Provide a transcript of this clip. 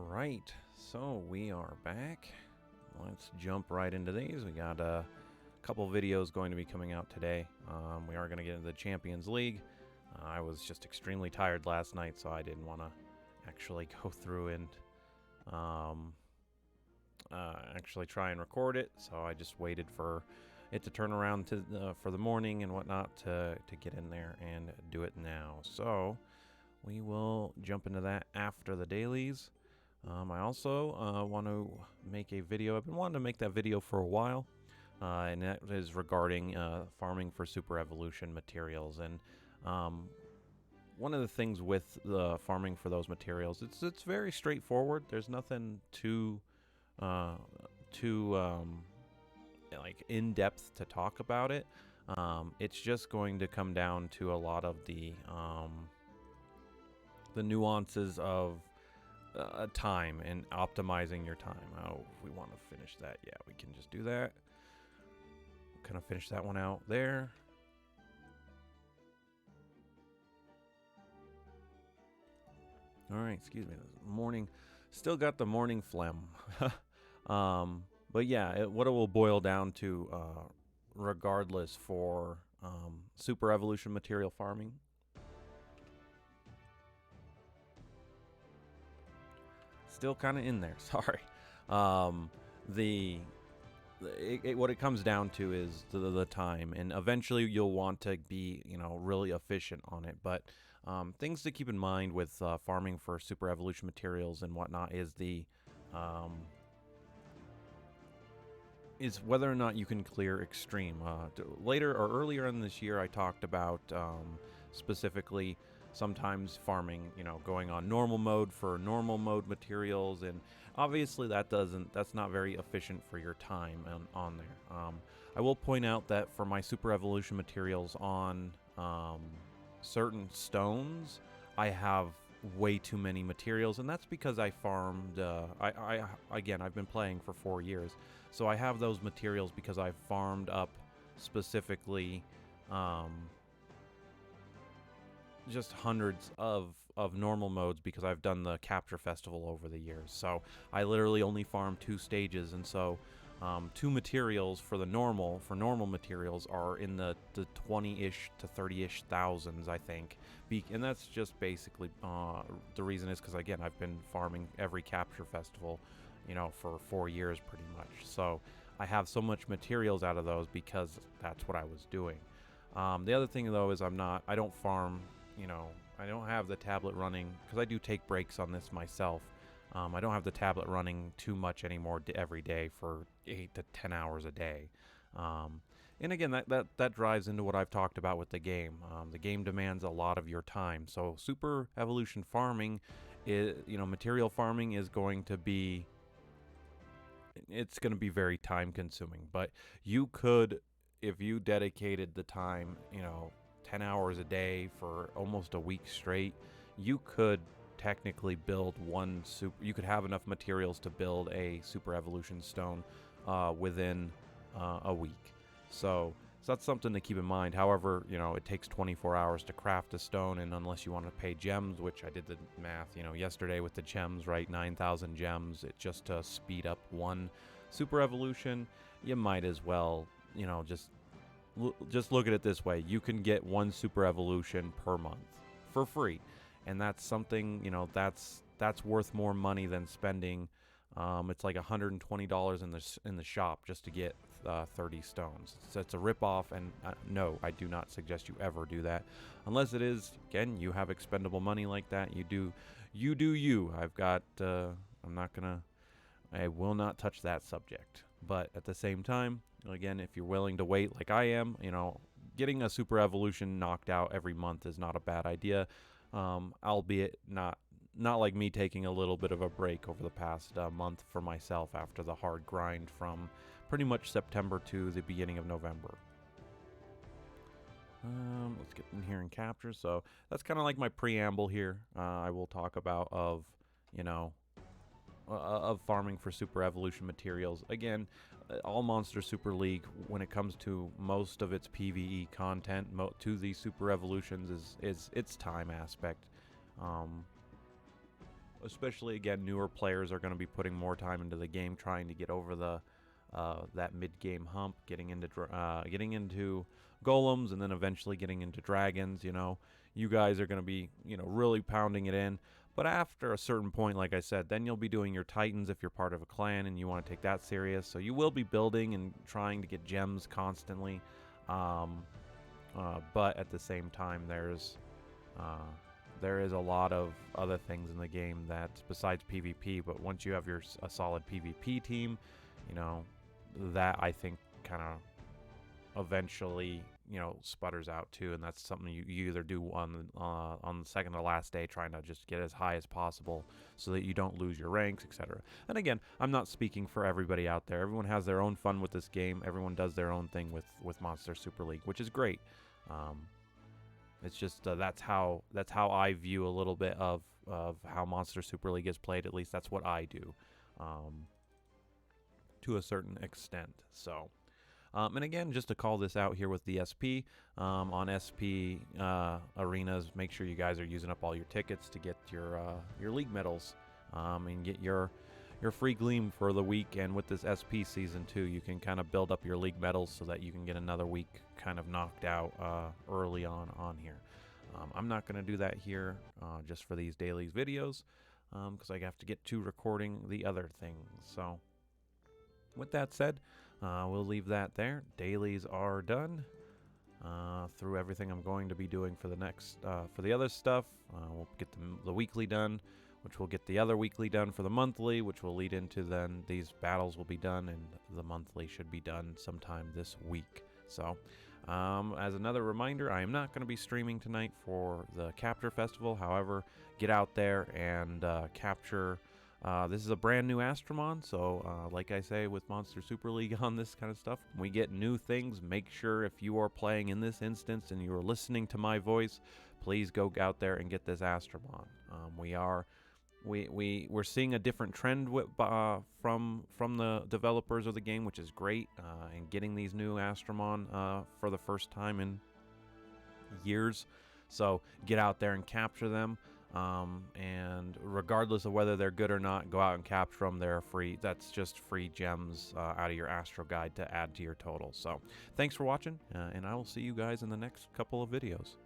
Alright, so we are back. Let's jump right into these. We got a couple videos going to be coming out today. We are going to get into the Champions League. I was just extremely tired last night, so I didn't want to actually go through and actually try and record it. So I just waited for it to turn around for the morning and whatnot to get in there and do it now. So we will jump into that after the dailies. I also want to make a video. I've been wanting to make that video for a while, and that is regarding farming for super evolution materials. And one of the things with the farming for those materials, it's very straightforward. There's nothing too like in depth to talk about it. It's just going to come down to a lot of the nuances of time and optimizing your time. Oh, if we want to finish that, yeah, we can just do that. Kind of finish that one out there. All right, excuse me. Morning, still got the morning phlegm. But yeah, what it will boil down to, regardless for super evolution material farming. Still kind of in there. Sorry. What it comes down to is the time, and eventually you'll want to be, really efficient on it. But things to keep in mind with farming for super evolution materials and whatnot is whether or not you can clear extreme. Later or earlier in this year, I talked about specifically sometimes farming, going on normal mode for normal mode materials, and obviously that's not very efficient for your time on there. I will point out that for my super evolution materials on certain stones, I have way too many materials, and that's because I farmed I've been playing for 4 years, so I have those materials because I've farmed up specifically just hundreds of normal modes because I've done the capture festival over the years. So I literally only farm 2 stages, and so 2 materials for normal materials are in the 20-ish to 30-ish thousands, I think. And that's just basically the reason is because, again, I've been farming every capture festival, for 4 years pretty much. So I have so much materials out of those because that's what I was doing. The other thing, though, is I don't farm, I don't have the tablet running because I do take breaks on this myself. I don't have the tablet running too much anymore every day for 8 to 10 hours a day. And again, that drives into what I've talked about with the game. The game demands a lot of your time. So super evolution farming material farming is going to be, it's going to be very time consuming, but you could, if you dedicated the time, 10 hours a day for almost a week straight, you could technically build you could have enough materials to build a super evolution stone within a week. So that's something to keep in mind. However, it takes 24 hours to craft a stone, and unless you want to pay gems, which I did the math, yesterday with the gems, right? 9,000 gems, just to speed up one super evolution, you might as well, just look at it this way. You can get 1 super evolution per month for free, and that's something, that's worth more money than spending. It's like $120 in the shop just to get 30 stones. So it's a rip-off, and no, I do not suggest you ever do that, unless it is, again, you have expendable money like that. You do you. I will not touch that subject. But at the same time, again, if you're willing to wait like I am, getting a super evolution knocked out every month is not a bad idea, albeit not like me taking a little bit of a break over the past month for myself after the hard grind from pretty much September to the beginning of November. Let's get in here and capture. So that's kind of like my preamble here. I will talk about of farming for super evolution materials. Again, all Monster Super League, when it comes to most of its PvE content to these super evolutions, is its time aspect. especially again, newer players are going to be putting more time into the game, trying to get over the that mid-game hump, getting into golems, and then eventually getting into dragons. You guys are going to be really pounding it in. But after a certain point, like I said, then you'll be doing your titans if you're part of a clan and you want to take that serious. So you will be building and trying to get gems constantly. But at the same time, there is a lot of other things in the game that's besides PvP. But once you have a solid PvP team, that I think kind of eventually sputters out too, and that's something you either do on the second to last day, trying to just get as high as possible so that you don't lose your ranks, etc. And again, I'm not speaking for everybody out there. Everyone has their own fun with this game. Everyone does their own thing with Monster Super League, which is great. It's just that's how I view a little bit of how Monster Super League is played. At least that's what I do, to a certain extent. So, and again, just to call this out here with the SP, on SP arenas, make sure you guys are using up all your tickets to get your league medals, and get your free gleam for the week. And with this SP season too, you can kind of build up your league medals so that you can get another week kind of knocked out early on here. I'm not going to do that here just for these dailies videos, because I have to get to recording the other things. So with that said, we'll leave that there. Dailies are done. Through everything I'm going to be doing for the next for the other stuff. We'll get the weekly done, which will get the other weekly done for the monthly, which will lead into then these battles will be done, and the monthly should be done sometime this week. So, as another reminder, I am not going to be streaming tonight for the Capture Festival. However, get out there and capture. This is a brand new Astromon, so like I say with Monster Super League on this kind of stuff, when we get new things, make sure if you are playing in this instance and you are listening to my voice, please go out there and get this Astromon. We're seeing a different trend from the developers of the game, which is great, and getting these new Astromon for the first time in years. So get out there and capture them. And regardless of whether they're good or not, go out and capture them. They're free. That's just free gems out of your Astro Guide to add to your total. So thanks for watching, and I will see you guys in the next couple of videos.